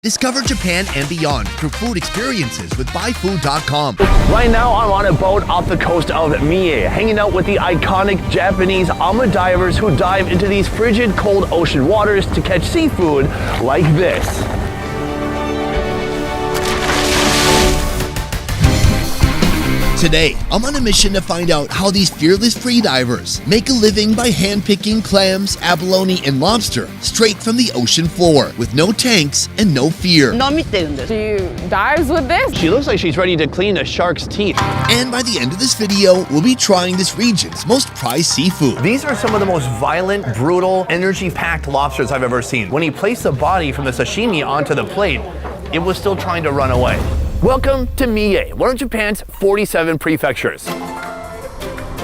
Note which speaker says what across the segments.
Speaker 1: Discover Japan and beyond through food experiences with BuyFood.com.
Speaker 2: Right now, I'm on a boat off the coast of Mie, hanging out with the iconic Japanese AMA divers who dive into these frigid, cold ocean waters to catch seafood like this.
Speaker 1: Today, I'm on a mission to find out how these fearless freedivers make a living by hand-picking clams, abalone, and lobster straight from the ocean floor with no tanks and no fear.
Speaker 3: She
Speaker 4: dives with this.
Speaker 2: She looks like she's ready to clean a shark's teeth.
Speaker 1: And by the end of this video, we'll be trying this region's most prized seafood.
Speaker 2: These are some of the most violent, brutal, energy-packed lobsters I've ever seen. When he placed the body from the sashimi onto the plate, it was still trying to run away. Welcome to Mie, one of Japan's 47 prefectures.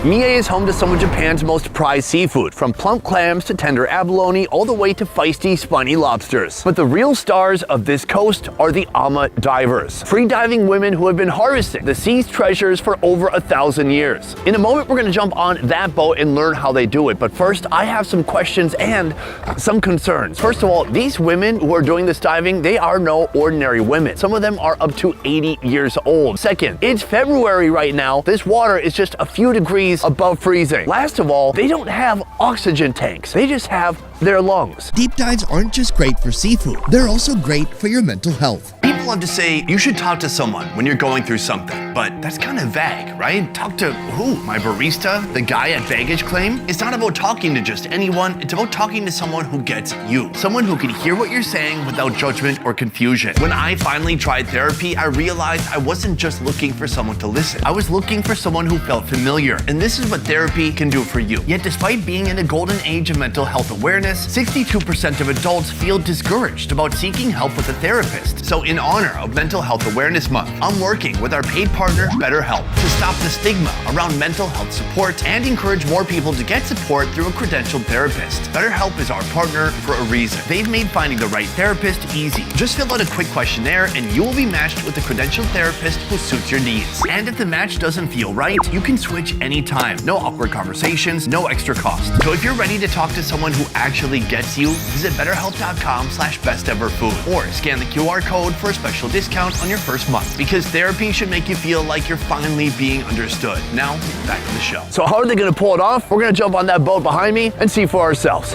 Speaker 2: Mie is home to some of Japan's most prized seafood, from plump clams to tender abalone, all the way to feisty, spiny lobsters. But the real stars of this coast are the AMA divers, free-diving women who have been harvesting the sea's treasures for over 1,000 years. In a moment, we're gonna jump on that boat and learn how they do it. But first, I have some questions and some concerns. First of all, these women who are doing this diving, they are no ordinary women. Some of them are up to 80 years old. Second, it's February right now. This water is just a few degrees above freezing. Last of all, they don't have oxygen tanks. They just have their lungs.
Speaker 1: Deep dives aren't just great for seafood, they're also great for your mental health.
Speaker 5: People love to say you should talk to someone when you're going through something, but that's kind of vague, right? Talk to who? My barista? The guy at baggage claim? It's not about talking to just anyone, it's about talking to someone who gets you. Someone who can hear what you're saying without judgment or confusion. When I finally tried therapy, I realized I wasn't just looking for someone to listen. I was looking for someone who felt familiar, and this is what therapy can do for you. Yet despite being in the golden age of mental health awareness, 62% of adults feel discouraged about seeking help with a therapist. So in honor of Mental Health Awareness Month, I'm working with our paid partner, BetterHelp, to stop the stigma around mental health support and encourage more people to get support through a credentialed therapist. BetterHelp is our partner for a reason. They've made finding the right therapist easy. Just fill out a quick questionnaire and you will be matched with a credentialed therapist who suits your needs. And if the match doesn't feel right, you can switch anytime. No awkward conversations, no extra cost. So if you're ready to talk to someone who actually gets you, visit betterhelp.com/besteverfood or scan the QR code for a special discount on your first month, because therapy should make you feel like you're finally being understood. Now, back to the show.
Speaker 2: So how are they gonna pull it off? We're gonna jump on that boat behind me and see for ourselves.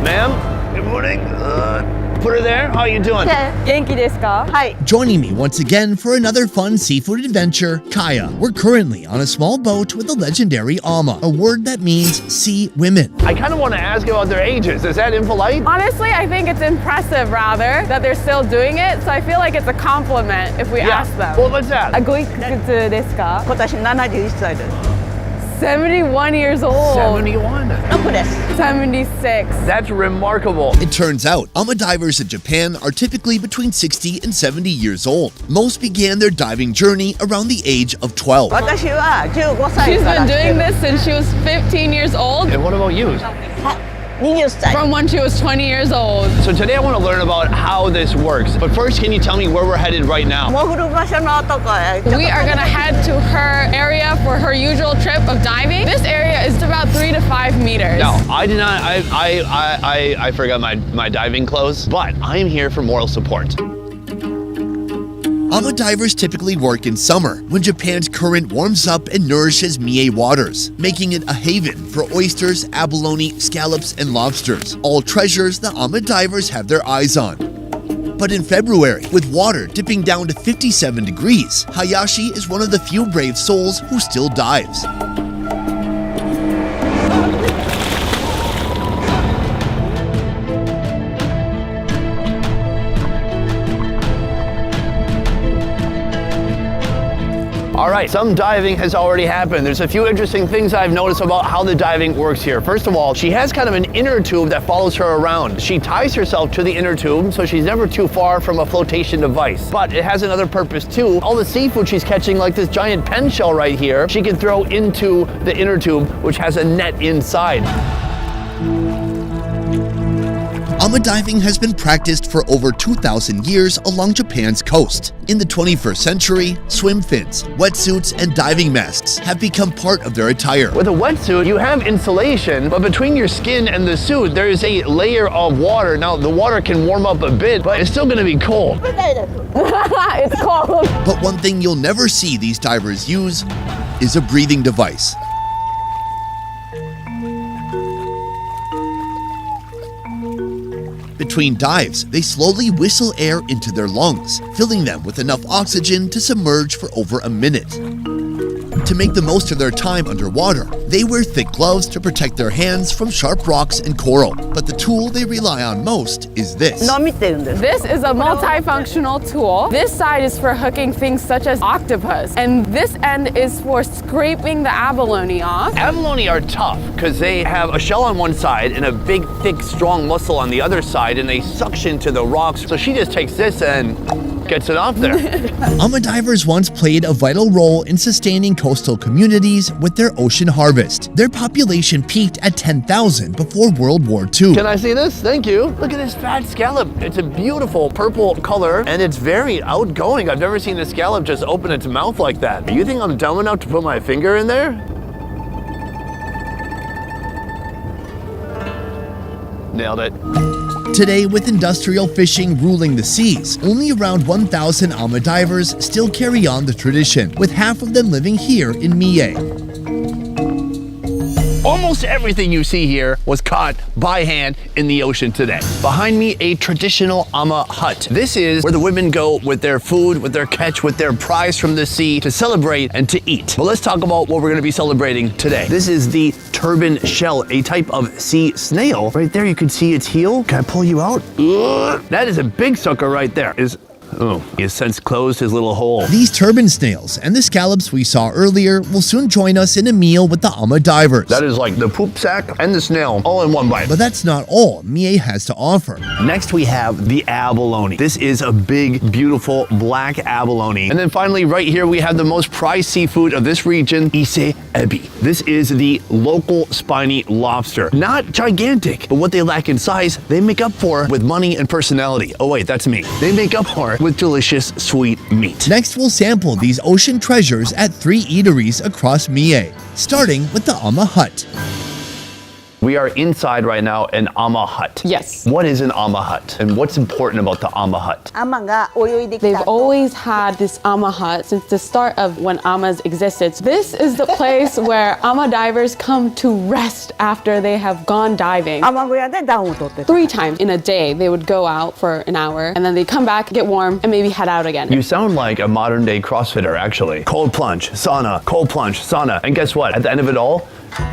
Speaker 2: Ma'am, good morning. Put her there. How are you doing?
Speaker 4: 元気ですか?
Speaker 1: Joining me once again for another fun seafood adventure, Kaya. We're currently on a small boat with the legendary AMA, a word that means sea women.
Speaker 2: I kind of want to ask about their ages. Is that impolite?
Speaker 4: Honestly, I think it's impressive rather that they're still doing it. So I feel like it's a compliment if we ask them.
Speaker 2: Well, what's that?
Speaker 4: ごいくつですか?
Speaker 3: 今年71歳です。
Speaker 4: 71 years old.
Speaker 2: 71.
Speaker 3: 6です。
Speaker 4: 76.
Speaker 2: That's remarkable.
Speaker 1: It turns out, AMA divers in Japan are typically between 60 and 70 years old. Most began their diving journey around the age of 12.
Speaker 3: 私は15歳
Speaker 4: She's
Speaker 3: から
Speaker 4: been
Speaker 3: して
Speaker 4: doing
Speaker 3: る。
Speaker 4: this since she was 15 years old,
Speaker 2: And what about you?
Speaker 3: 20歳。
Speaker 4: from when she was 20 years old.
Speaker 2: So today I want to learn about how this works. But first, can you tell me where we're headed right now?
Speaker 3: 潜る場所のとこへ。
Speaker 4: We are gonna head to her area for her usual trip of diving. This area is about 3 to 5 meters.
Speaker 2: No, I did not. I forgot my diving clothes, but I am here for moral support.
Speaker 1: AMA divers typically work in summer, when Japan's current warms up and nourishes Mie waters, making it a haven for oysters, abalone, scallops, and lobsters, all treasures the AMA divers have their eyes on. But in February, with water dipping down to 57 degrees, Hayashi is one of the few brave souls who still dives.
Speaker 2: All right, some diving has already happened. There's a few interesting things I've noticed about how the diving works here. First of all, she has kind of an inner tube that follows her around. She ties herself to the inner tube, so she's never too far from a flotation device. But it has another purpose too. All the seafood she's catching, like this giant pen shell right here, she can throw into the inner tube, which has a net inside.
Speaker 1: AMA AMA diving has been practiced for over 2,000 years along Japan's coast. In the 21st century, swim fins, wetsuits, and diving masks have become part of their attire.
Speaker 2: With a wetsuit, you have insulation, but between your skin and the suit, there is a layer of water. Now, the water can warm up a bit, but it's still gonna be cold.
Speaker 4: It's cold.
Speaker 1: But one thing you'll never see these divers use is a breathing device. Between dives, they slowly whistle air into their lungs, filling them with enough oxygen to submerge for over a minute. To make the most of their time underwater, they wear thick gloves to protect their hands from sharp rocks and coral. But the tool they rely on most is this.
Speaker 3: 波って言うんです。
Speaker 4: This is a multifunctional tool. This side is for hooking things such as octopus, and this end is for scraping the abalone off.
Speaker 2: Abalone are tough because they have a shell on one side and a big, thick, strong muscle on the other side, and they suction to the rocks. So she just takes this and gets it off there.
Speaker 1: AMA divers once played a vital role in sustaining coastal communities with their ocean harvest. Their population peaked at 10,000 before World War II.
Speaker 2: Can I see this? Thank you. Look at this fat scallop. It's a beautiful purple color and it's very outgoing. I've never seen a scallop just open its mouth like that. You think I'm dumb enough to put my finger in there? Nailed it.
Speaker 1: Today, with industrial fishing ruling the seas, only around 1,000 AMA divers still carry on the tradition, with half of them living here in Mie.
Speaker 2: Almost everything you see here was caught by hand in the ocean today. Behind me, a traditional AMA hut. This is where the women go with their food, with their catch, with their prize from the sea to celebrate and to eat. But let's talk about what we're gonna be celebrating today. This is the turban shell, a type of sea snail. Right there, you can see its heel. Can I pull you out? Ugh. That is a big sucker right there. He has since closed his little hole.
Speaker 1: These turban snails and the scallops we saw earlier will soon join us in a meal with the AMA divers.
Speaker 2: That is like the poop sack and the snail all in one bite.
Speaker 1: But that's not all Mie has to offer.
Speaker 2: Next we have the abalone. This is a big, beautiful black abalone. And then finally right here we have the most prized seafood of this region, ise ebi. This is the local spiny lobster. Not gigantic, but what they lack in size, they make up for with money and personality. Oh wait, that's me. They make up for with delicious sweet meat.
Speaker 1: Next, we'll sample these ocean treasures at 3 eateries across Mie, starting with the AMA hut.
Speaker 2: We are inside right now an AMA hut.
Speaker 4: Yes.
Speaker 2: What is an AMA hut? And what's important about the AMA hut?
Speaker 3: アマが泳いできた
Speaker 4: They've
Speaker 3: 後
Speaker 4: always had this AMA hut since the start of when AMAs existed. This is the place where AMA divers come to rest after they have gone diving.
Speaker 3: アマ小屋で暖を取ってた
Speaker 4: 3 times in a day, they would go out for an hour and then they'd come back, get warm, and maybe head out again.
Speaker 2: You sound like a modern day CrossFitter, actually. Cold plunge, sauna, and guess what? At the end of it all,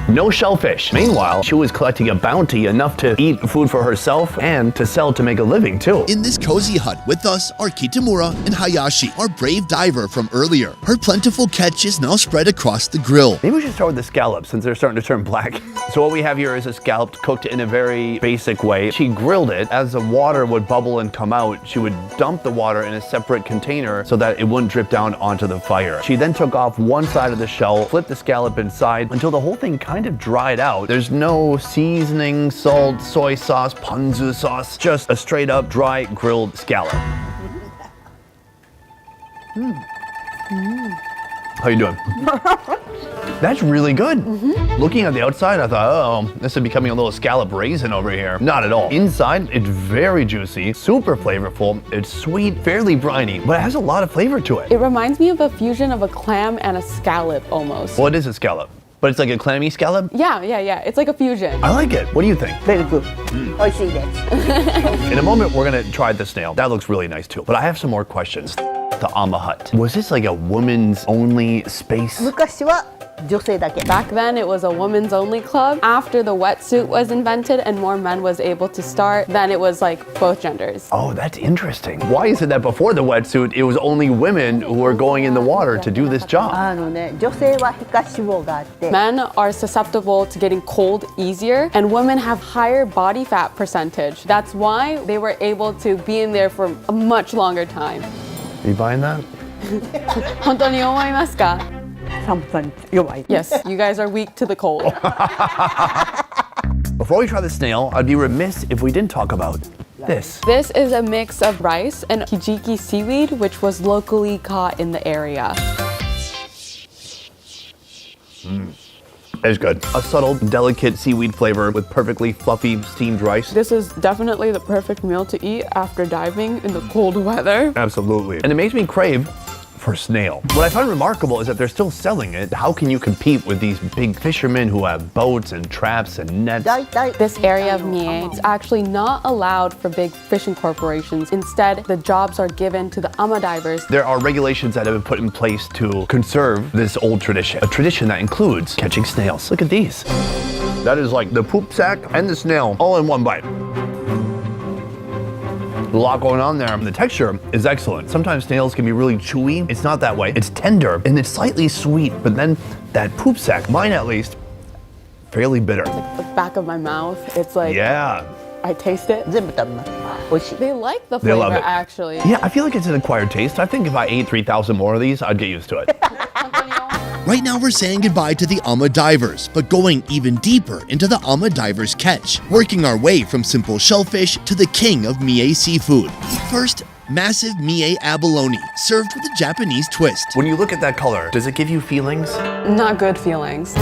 Speaker 2: no shellfish. Meanwhile, she was collecting a bounty enough to eat food for herself and to sell to make a living too.
Speaker 1: In this cozy hut with us are Kitamura and Hayashi, our brave diver from earlier. Her plentiful catch is now spread across the grill.
Speaker 2: Maybe we should start with the scallops since they're starting to turn black. So what we have here is a scallop cooked in a very basic way. She grilled it. As the water would bubble and come out, she would dump the water in a separate container so that it wouldn't drip down onto the fire. She then took off one side of the shell, flipped the scallop inside until the whole thing kind of dried out. There's no seasoning, salt, soy sauce, ponzu sauce, just a straight up dry grilled scallop. How you doing? That's really good. Looking at the outside, I thought, oh, this is becoming a little scallop raisin over here. Not at all. Inside, it's very juicy, super flavorful. It's sweet, fairly briny, but it has a lot of flavor to it.
Speaker 4: It reminds me of a fusion of a clam and a scallop almost.
Speaker 2: Well, it is a scallop, but it's like a clammy scallop.
Speaker 4: Yeah. It's like a fusion.
Speaker 2: I like it. What do you think?
Speaker 3: Very good 美味しいです
Speaker 2: In a moment, we're gonna try the snail. That looks really nice too. But I have some more questions. The AMA hut. Was this like a woman's only space?
Speaker 3: 昔は女性だけ
Speaker 4: Back then, it was a women's only club. After the wetsuit was invented and more men was able to start, then it was like both genders.
Speaker 2: Oh, that's interesting. Why is it that before the wetsuit, it was only women who were going in the water to do this job?
Speaker 3: あのね女性は皮下脂肪があって
Speaker 4: Men are susceptible to getting cold easier, and women have higher body fat percentage. That's why they were able to be in there for a much longer time.
Speaker 2: Are you buying that?
Speaker 4: 本当に思いますか?
Speaker 3: 寒さに弱い
Speaker 4: Yes, you guys are weak to the cold.
Speaker 2: Before we try the snail, I'd be remiss if we didn't talk about this.
Speaker 4: This is a mix of rice and hijiki seaweed, which was locally caught in the area.
Speaker 2: It's good. A subtle, delicate seaweed flavor with perfectly fluffy steamed rice.
Speaker 4: This is definitely the perfect meal to eat after diving in the cold weather.
Speaker 2: Absolutely. And it makes me crave for snail. What I find remarkable is that they're still selling it. How can you compete with these big fishermen who have boats and traps and nets?
Speaker 3: 大体
Speaker 4: This area of Mie is actually not allowed for big fishing corporations. Instead, the jobs are given to the ama divers.
Speaker 2: There are regulations that have been put in place to conserve this old tradition. A tradition that includes catching snails. Look at these. That is like the poop sack and the snail all in one bite. A lot going on there. The texture is excellent. Sometimes snails can be really chewy. It's not that way. It's tender and it's slightly sweet, but then that poop sack, mine at least, fairly bitter.
Speaker 4: The back of my mouth, it's like,
Speaker 2: Yeah.
Speaker 4: I taste it.
Speaker 3: 全部食べます。美味しい。
Speaker 4: They like the
Speaker 2: They love
Speaker 4: flavor
Speaker 2: it.
Speaker 4: actually.
Speaker 2: Yeah, I feel like it's an acquired taste. I think if I ate 3,000 more of these, I'd get used to it.
Speaker 1: Right now, we're saying goodbye to the Ama divers, but going even deeper into the Ama divers' catch, working our way from simple shellfish to the king of Mie seafood. First, massive Mie abalone, served with a Japanese twist.
Speaker 2: When you look at that color, does it give you feelings?
Speaker 4: Not good feelings.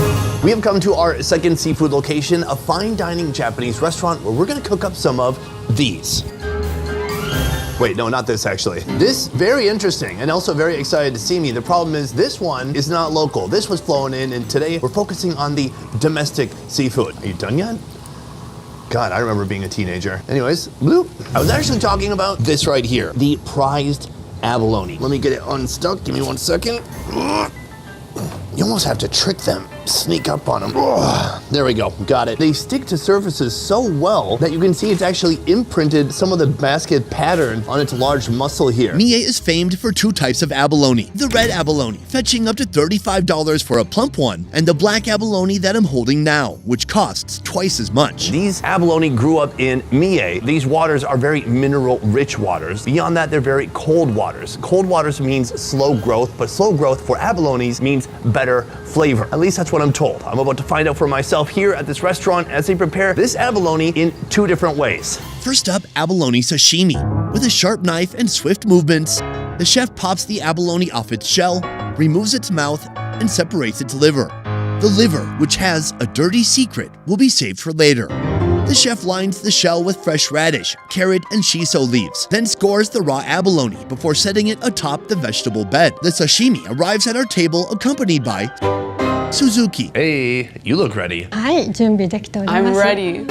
Speaker 2: We have come to our second seafood location, a fine dining Japanese restaurant where we're gonna cook up some of these. Wait, no, not this actually. This, very interesting and also very excited to see me. The problem is this one is not local. This was flown in and today we're focusing on the domestic seafood. Are you done yet? God, I remember being a teenager. Anyways, bloop. I was actually talking about this right here, the prized abalone. Let me get it unstuck, give me 1 second. You almost have to trick them, sneak up on them. There we go, got it. They stick to surfaces so well that you can see it's actually imprinted some of the basket pattern on its large muscle here.
Speaker 1: Mie is famed for two types of abalone. The red abalone, fetching up to $35 for a plump one, and the black abalone that I'm holding now, which costs twice as much.
Speaker 2: These abalone grew up in Mie. These waters are very mineral-rich waters. Beyond that, they're very cold waters. Cold waters means slow growth, but slow growth for abalones means better flavor. At least that's what I'm told. I'm about to find out for myself here at this restaurant as they prepare this abalone in two different ways.
Speaker 1: First up, abalone sashimi. With a sharp knife and swift movements, the chef pops the abalone off its shell, removes its mouth, and separates its liver. The liver, which has a dirty secret, will be saved for later. The chef lines the shell with fresh radish, carrot, and shiso leaves, then scores the raw abalone before setting it atop the vegetable bed. The sashimi arrives at our table accompanied by Suzuki.
Speaker 2: Hey, you look ready.
Speaker 6: はい、準備できております。
Speaker 4: I'm ready.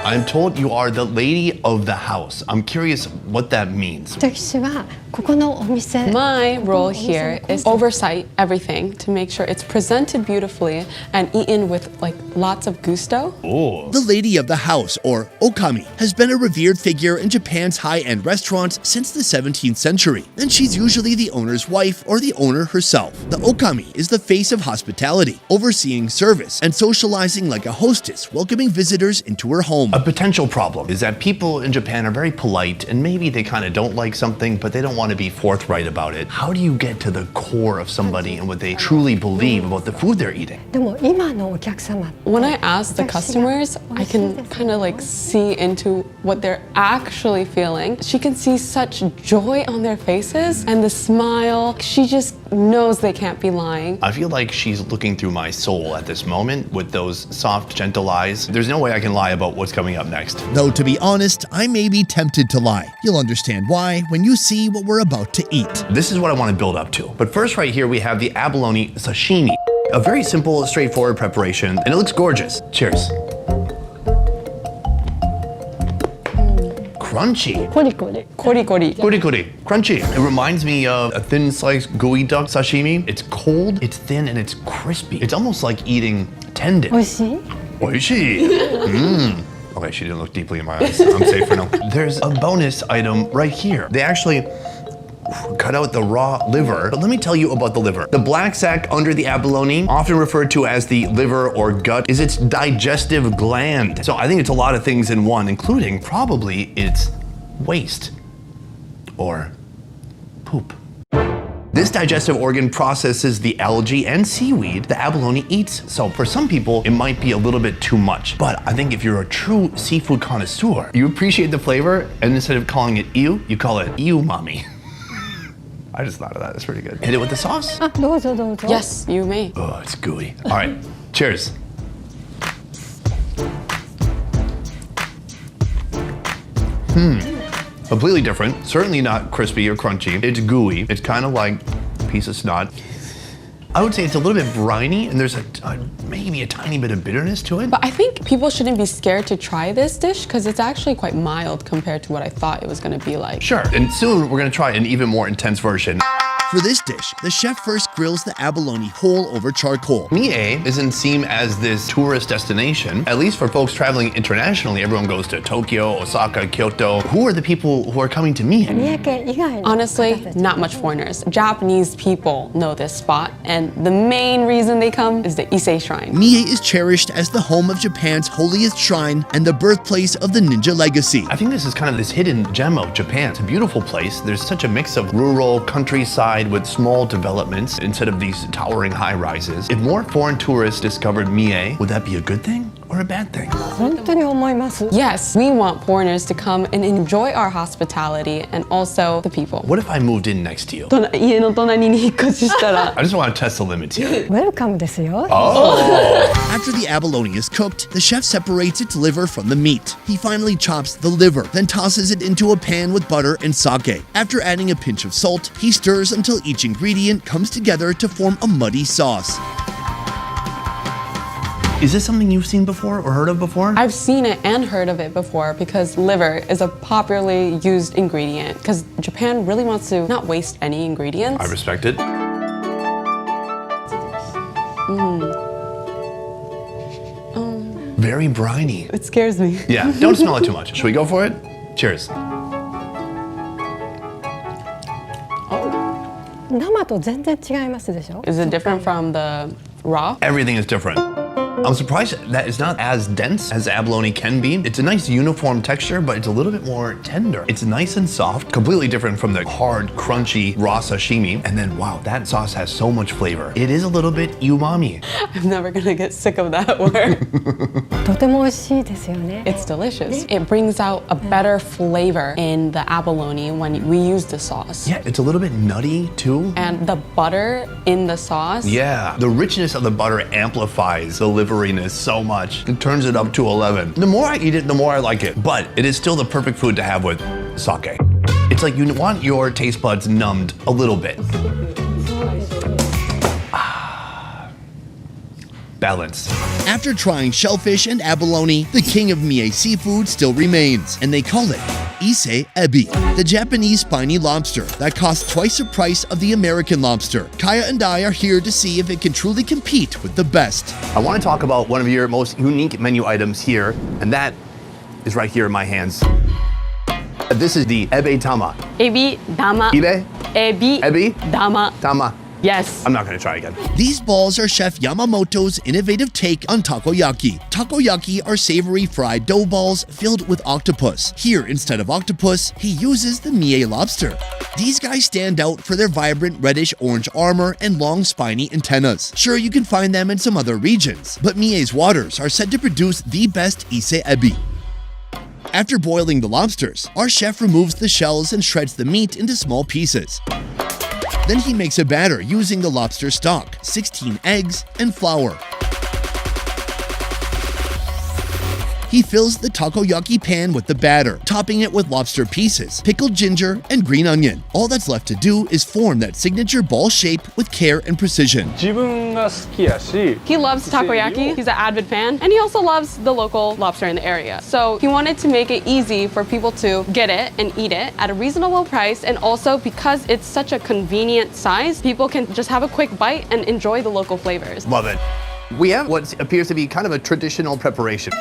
Speaker 5: I'm told you are the lady of the house. I'm curious what that means.
Speaker 6: 私はここのお店。
Speaker 4: My role here is oversight everything to make sure it's presented beautifully and eaten with like lots of gusto.
Speaker 1: The lady of the house, or okami, has been a revered figure in Japan's high-end restaurants since the 17th century, and she's usually the owner's wife or the owner herself. The okami is the face of hospitality, overseeing service and socializing like a hostess, welcoming visitors into her home.
Speaker 5: A potential problem is that people in Japan are very polite and maybe they kind of don't like something, but they don't want to be forthright about it. How do you get to the core of somebody and what they truly believe about the food they're eating?
Speaker 6: でも今のお客様。
Speaker 4: When I ask the customers, I can kind of like see into what they're actually feeling. She can see such joy on their faces and the smile. She just knows they can't be lying.
Speaker 5: I feel like she's looking through my soul at this moment with those soft, gentle eyes. There's no way I can lie about what's coming up next.
Speaker 1: Though to be honest, I may be tempted to lie. You'll understand why when you see what we're about to eat.
Speaker 5: This is what I want to build up to. But first, right here, we have the abalone sashimi. A very simple, straightforward preparation, and it looks gorgeous. Cheers. Crunchy.
Speaker 6: コリコリ。
Speaker 4: Kori kori.
Speaker 5: Kuri-kuri. Crunchy. It reminds me of a thin sliced gooey duck sashimi. It's cold, it's thin, and it's crispy. It's almost like eating
Speaker 6: 美
Speaker 5: tendon.
Speaker 6: 味しい？
Speaker 5: Oishi. Okay, she didn't look deeply in my eyes. I'm safe for now. There's a bonus item right here. They actually cut out the raw liver. But let me tell you about the liver. The black sac under the abalone, often referred to as the liver or gut, is its digestive gland. So I think it's a lot of things in one, including probably its waste or poop.
Speaker 2: This digestive organ processes the algae and seaweed the abalone eats. So for some people, it might be a little bit too much. But I think if you're a true seafood connoisseur, you appreciate the flavor, and instead of calling it ew, you call it umami. I just thought of that. That's pretty good. Hit it with the sauce.
Speaker 6: あ、どうぞどうぞ。
Speaker 4: Yes, you may.
Speaker 2: Oh, it's gooey. All right, cheers. Completely different. Certainly not crispy or crunchy. It's gooey. It's kind of like a piece of snot. I would say it's a little bit briny, and there's maybe a tiny bit of bitterness to it.
Speaker 4: But I think people shouldn't be scared to try this dish because it's actually quite mild compared to what I thought it was going to be like.
Speaker 2: Sure, and soon we're gonna try an even more intense version.
Speaker 1: For this dish, the chef first grills the abalone whole over charcoal.
Speaker 2: Mie isn't seen as this tourist destination. At least for folks traveling internationally, everyone goes to Tokyo, Osaka, Kyoto. Who are the people who are coming to Mie?
Speaker 6: 三重県以外の
Speaker 4: Honestly,
Speaker 6: 方たち
Speaker 4: not much foreigners. Japanese people know this spot, and the main reason they come is the Issei Shrine.
Speaker 1: Mie is cherished as the home of Japan's holiest shrine and the birthplace of the ninja legacy.
Speaker 2: I think this is kind of this hidden gem of Japan. It's a beautiful place. There's such a mix of rural, countryside with small developments instead of these towering high rises. If more foreign tourists discovered Mie, would that be a good thing or a bad thing?
Speaker 6: 本当に思います。
Speaker 4: Yes, we want foreigners to come and enjoy our hospitality and also the people.
Speaker 2: What if I moved in next to you?
Speaker 4: 家の隣に引っ越ししたら
Speaker 2: I just want to test the limits here.
Speaker 6: ウェルカムですよ。
Speaker 1: After the abalone is cooked, the chef separates its liver from the meat. He finally chops the liver, then tosses it into a pan with butter and sake. After adding a pinch of salt, he stirs until each ingredient comes together to form a muddy sauce.
Speaker 2: Is this something you've seen before or heard of before?
Speaker 4: I've seen it and heard of it before because liver is a popularly used ingredient because Japan really wants to not waste any ingredients.
Speaker 2: I respect it. Very briny.
Speaker 4: It scares me.
Speaker 2: Yeah, don't smell it too much. Should we go for it? Cheers.
Speaker 6: 生と全然違いますでしょ。
Speaker 4: Is it different from the raw?
Speaker 2: Everything is different. I'm surprised that it's not as dense as abalone can be. It's a nice uniform texture, but it's a little bit more tender. It's nice and soft, completely different from the hard, crunchy raw sashimi. And then, wow, that sauce has so much flavor. It is a little bit umami.
Speaker 4: I'm never gonna get sick of that word.
Speaker 6: とても美味しいですよね。
Speaker 4: It's delicious. It brings out a better flavor in the abalone when we use the sauce.
Speaker 2: Yeah, it's a little bit nutty too.
Speaker 4: And the butter in the sauce.
Speaker 2: Yeah, the richness of the butter amplifies the liveriness so much. It turns it up to 11. The more I eat it, the more I like it. But it is still the perfect food to have with sake. It's like you want your taste buds numbed a little bit. Balance.
Speaker 1: After trying shellfish and abalone, the king of Mie seafood still remains, and they call it Issei Ebi, the Japanese spiny lobster that costs twice the price of the American lobster. Kaya and I are here to see if it can truly compete with the best.
Speaker 2: I want to talk about one of your most unique menu items here, and that is right here in my hands. This is the Ebe Tama.
Speaker 4: Ebi dama.
Speaker 2: Ibe?
Speaker 4: Ebi
Speaker 2: Ebi?
Speaker 4: dama.
Speaker 2: Tama.
Speaker 4: Yes.
Speaker 2: I'm not going to try again.
Speaker 1: These balls are Chef Yamamoto's innovative take on takoyaki. Takoyaki are savory fried dough balls filled with octopus. Here, instead of octopus, he uses the Mie lobster. These guys stand out for their vibrant reddish-orange armor and long spiny antennas. Sure, you can find them in some other regions, but Mie's waters are said to produce the best Issei Ebi. After boiling the lobsters, our chef removes the shells and shreds the meat into small pieces. Then he makes a batter using the lobster stock, 16 eggs, and flour. He fills the takoyaki pan with the batter, topping it with lobster pieces, pickled ginger, and green onion. All that's left to do is form that signature ball shape with care and precision.
Speaker 7: 自分が好きやし
Speaker 4: He loves takoyaki. He's an avid fan. And he also loves the local lobster in the area. So he wanted to make it easy for people to get it and eat it at a reasonable price. And also because it's such a convenient size, people can just have a quick bite and enjoy the local flavors.
Speaker 2: Love it. We have what appears to be kind of a traditional preparation.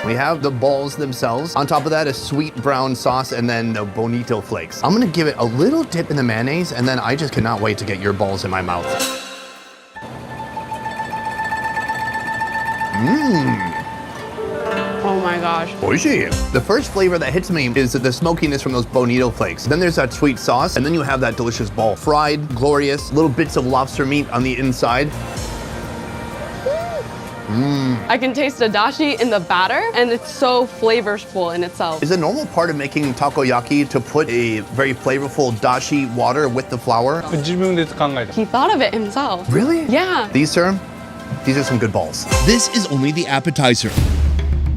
Speaker 2: We have the balls themselves. On top of that, a sweet brown sauce and then the bonito flakes. I'm gonna give it a little dip in the mayonnaise and then I just cannot wait to get your balls in my mouth.
Speaker 4: Oh my God. gosh.
Speaker 2: Oishi. The first flavor that hits me is the smokiness from those bonito flakes. Then there's that sweet sauce, and then you have that delicious ball. Fried, glorious, little bits of lobster meat on the inside.
Speaker 4: I can taste the dashi in the batter, and it's so flavorful in itself.
Speaker 2: Is a normal part of making takoyaki to put a very flavorful dashi water with the flour?
Speaker 7: 自分で考えた。
Speaker 4: He thought of it himself.
Speaker 2: Really?
Speaker 4: Yeah.
Speaker 2: These, sir, these are some good balls.
Speaker 1: This is only the appetizer.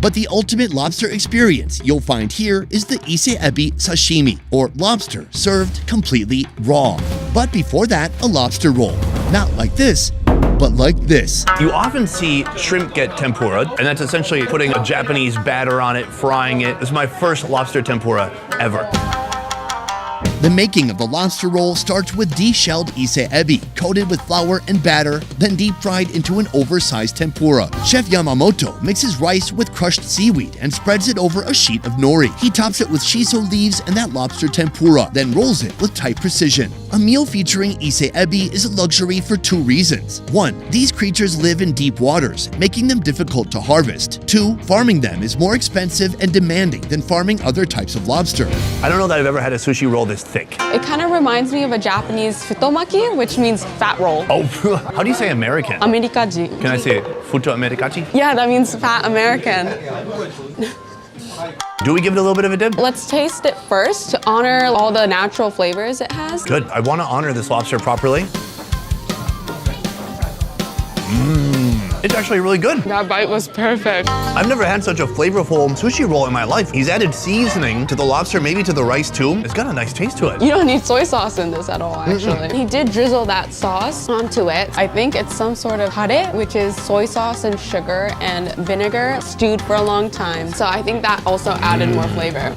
Speaker 1: But the ultimate lobster experience you'll find here is the ise ebi sashimi, or lobster served completely raw. But before that, a lobster roll. Not like this, but like this.
Speaker 2: You often see shrimp get tempura, and that's essentially putting a Japanese batter on it, frying it. This is my first lobster tempura ever.
Speaker 1: The making of the lobster roll starts with de-shelled ise ebi, coated with flour and batter, then deep fried into an oversized tempura. Chef Yamamoto mixes rice with crushed seaweed and spreads it over a sheet of nori. He tops it with shiso leaves and that lobster tempura, then rolls it with tight precision. A meal featuring ise ebi is a luxury for two reasons. One, these creatures live in deep waters, making them difficult to harvest. Two, farming them is more expensive and demanding than farming other types of lobster.
Speaker 2: I don't know that I've ever had a sushi roll this thick.
Speaker 4: It kind of reminds me of a Japanese futomaki, which means fat roll.
Speaker 2: Oh, how do you say American?
Speaker 4: Amerikaji.
Speaker 2: Can I say futo amerikachi?
Speaker 4: Yeah, that means fat American.
Speaker 2: Do we give it a little bit of a dip?
Speaker 4: Let's taste it first to honor all the natural flavors it has.
Speaker 2: Good. I want to honor this lobster properly. It's actually really good.
Speaker 4: That bite was perfect.
Speaker 2: I've never had such a flavorful sushi roll in my life. He's added seasoning to the lobster, maybe to the rice too. It's got a nice taste to it.
Speaker 4: You don't need soy sauce in this at all, actually. He did drizzle that sauce onto it. I think it's some sort of hare, which is soy sauce and sugar and vinegar stewed for a long time. So I think that also added more flavor.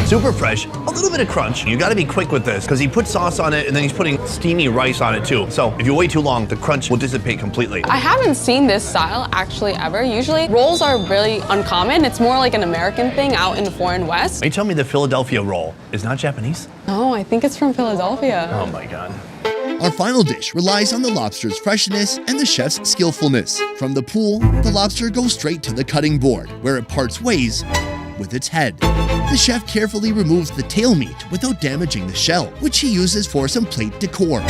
Speaker 2: Super fresh, a little bit of crunch. You gotta be quick with this because he put sauce on it and then he's putting steamy rice on it too. So if you wait too long, the crunch will dissipate completely.
Speaker 4: I haven't seen this style actually ever. Usually rolls are really uncommon. It's more like an American thing out in the foreign West.
Speaker 2: Are you telling me the Philadelphia roll is not Japanese?
Speaker 4: No, I think it's from Philadelphia.
Speaker 2: Oh my God.
Speaker 1: Our final dish relies on the lobster's freshness and the chef's skillfulness. From the pool, the lobster goes straight to the cutting board, where it parts ways with its head. The chef carefully removes the tail meat without damaging the shell, which he uses for some plate decor.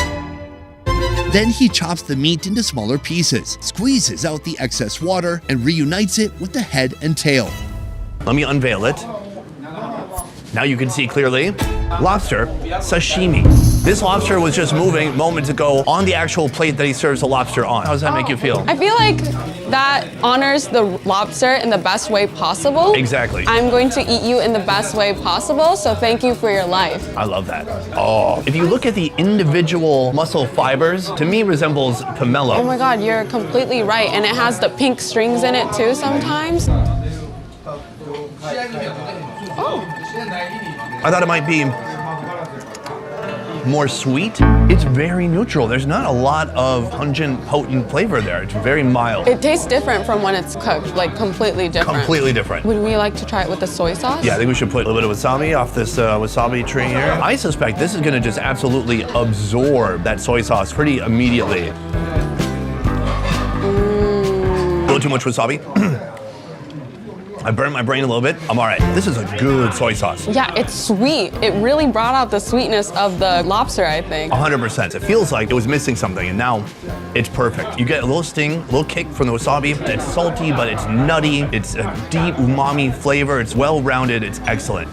Speaker 1: Then he chops the meat into smaller pieces, squeezes out the excess water, and reunites it with the head and tail.
Speaker 2: Let me unveil it. Now you can see clearly. Lobster sashimi. This lobster was just moving moments ago on the actual plate that he serves the lobster on. How does that make you feel?
Speaker 4: I feel like that honors the lobster in the best way possible.
Speaker 2: Exactly.
Speaker 4: I'm going to eat you in the best way possible, so thank you for your life.
Speaker 2: I love that. Oh, if you look at the individual muscle fibers, to me resembles pomelo.
Speaker 4: Oh my God, you're completely right. And it has the pink strings in it too sometimes.
Speaker 2: I thought it might be more sweet. It's very neutral. There's not a lot of pungent, potent flavor there. It's very mild.
Speaker 4: It tastes different from when it's cooked, like completely different.
Speaker 2: Completely different.
Speaker 4: Would we like to try it with the soy sauce?
Speaker 2: Yeah, I think we should put a little bit of wasabi off this wasabi tree here. I suspect this is gonna just absolutely absorb that soy sauce pretty immediately. A little too much wasabi. I burned my brain a little bit. I'm all right. This is a good soy sauce.
Speaker 4: Yeah, it's sweet. It really brought out the sweetness of the lobster, I think.
Speaker 2: 100%. It feels like it was missing something, and now it's perfect. You get a little sting, a little kick from the wasabi. It's salty, but it's nutty. It's a deep umami flavor. It's well-rounded. It's excellent.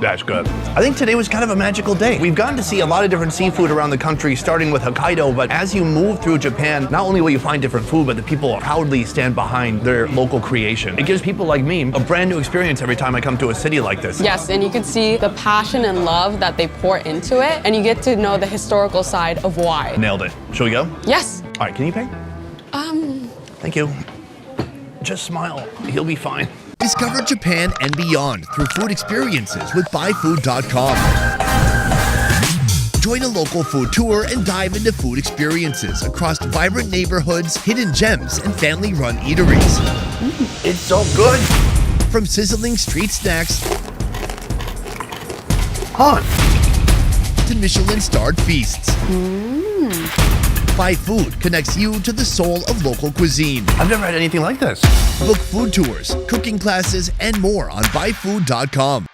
Speaker 2: That's good. I think today was kind of a magical day. We've gotten to see a lot of different seafood around the country, starting with Hokkaido, but as you move through Japan, not only will you find different food, but the people proudly stand behind their local creation. It gives people like me a brand new experience every time I come to a city like this.
Speaker 4: Yes, and you can see the passion and love that they pour into it, and you get to know the historical side of why.
Speaker 2: Nailed it. Shall we go?
Speaker 4: Yes.
Speaker 2: All right, can you pay? Thank you. Just smile. He'll be fine.
Speaker 1: Discover Japan and beyond through food experiences with BuyFood.com. Join a local food tour and dive into food experiences across vibrant neighborhoods, hidden gems, and family-run eateries.
Speaker 2: It's so good.
Speaker 1: From sizzling street snacks to Michelin-starred feasts. Buy Food connects you to the soul of local cuisine.
Speaker 2: I've never had anything like this.
Speaker 1: Book food tours, cooking classes, and more on buyfood.com.